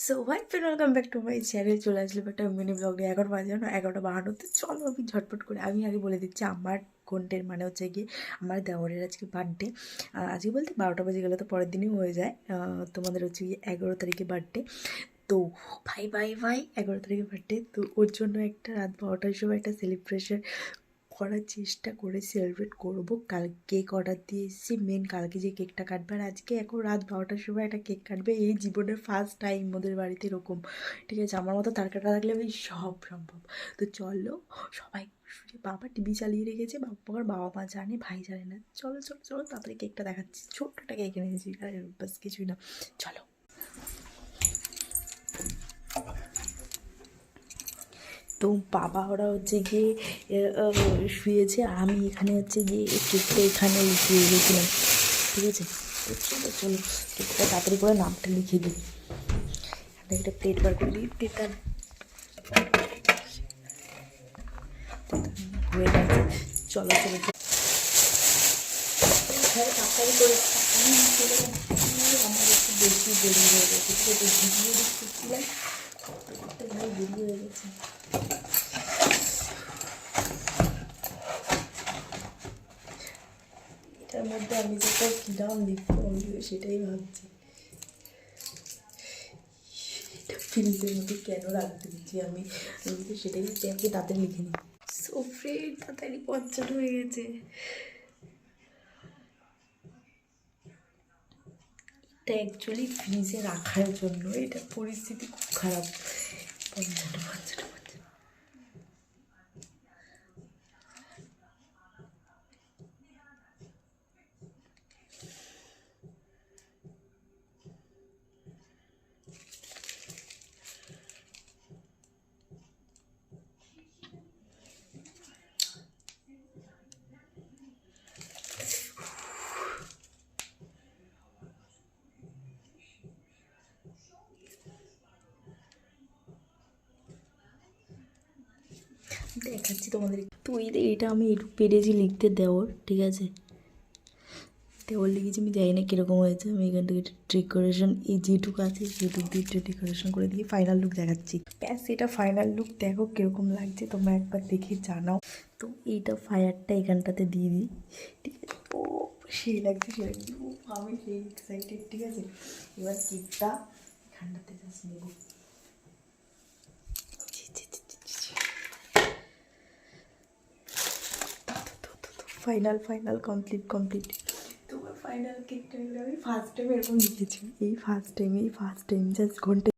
So why friend, welcome back to my channel. চলে আসলাম একটা mini blog নিয়ে। এখন বাজে না 11:52। চলো আমি ঝটপট করে আমি আগে বলে দিচ্ছি আমার কন্টেন্ট মানে হচ্ছে গিয়ে আমার দেওরের আজকে বার্থডে। আজকে বলতে 12টা বেজে গেলে তো পরের দিনই হয়ে যায়। তোমাদের হচ্ছে গিয়ে 11 তারিখে বার্থডে। তো ভাই ভাই ভাই 11 তারিখে বার্থডে, তো ওর জন্য একটা রাত 12টার সময় একটা সেলিব্রেশন করার চেষ্টা করে সেলিব্রেট করবো। কাল কেক অর্ডার দিয়ে এসেছি, মেন কালকে যে কেকটা কাটবে, আর আজকে এখন রাত 12টার সময় একটা কেক কাটবে। এই জীবনের ফার্স্ট টাইম ওদের বাড়িতে এরকম, ঠিক আছে? আমার মতো তার কাটা থাকলে আমি সব সম্ভব। তো চলো সবাই, বাবা টিভি চালিয়ে রেখেছে, বাবার বাবা মা জানে, ভাই জানে না। চলো চলো চলো তাড়াতাড়ি কেকটা দেখাচ্ছি। ছোট্ট একটা কেক এনেছি, আর বাস কিছুই না। চলো। তো বাবা ওরা হচ্ছে গিয়ে শুয়েছে, আর আমি এখানে হচ্ছে গিয়ে কেকটা এখানে লিখিয়ে রেখেছিলাম, ঠিক আছে? তো চলো চলো কেকটা তাড়াতাড়ি করে নামটা লিখে দিই। একটা প্লেট বার করে দিই, প্লেটটা হয়ে গেছে। চলো চলো চলো তাড়াতাড়ি করে। আমার একটু বেশি দেরি হয়ে গেছে, ঠিক আছে? ভিডিও দেখতেছিলাম, ভাই দেরি হয়ে গেছে। এটার মধ্যে আমি যেটা কিরাম লিখবো সেটাই ভাবছি। এটা ফ্রিজের মধ্যে কেন রাখতে দিচ্ছি আমি সেটাই হচ্ছে আর কি, তাতে লিখে নিই। সো ফ্রেন্ড, তাড়াতাড়ি 55 হয়ে গেছে। এটা অ্যাকচুয়ালি ফ্রিজে রাখার জন্য, এটা পরিস্থিতি খুব খারাপ। 55। দেখাচ্ছি তোমাদের। তো এটা আমি একটু পেরেছি লিখতে, দেওর, ঠিক আছে? দেওয়ার লিখেছি, আমি জানি না কীরকম হয়েছে। আমি এখান থেকে ডেকোরেশন এই যেটুকু আছে সেটুকু দিয়ে একটু ডেকোরেশন করে দিয়ে ফাইনাল লুক দেখাচ্ছি। ব্যাস, এটা ফাইনাল লুক, দেখো কীরকম লাগছে, তোমরা একবার দেখে জানাও। তো এইটা ফায়ারটা এখানটাতে দিয়ে দিই, ঠিক আছে? ও সেই লাগছে, সেই লাগছে, ও আমি সেই এক্সাইটেড, ঠিক আছে? এবার কেকটা এখানটাতে জাস্ট নেবো। Final final complete complete. তোমার ফাইনাল কেকটা আমি ফার্স্ট টাইম এরকম লিখেছি, এই ফার্স্ট টাইম জাস্ট ঘন্টা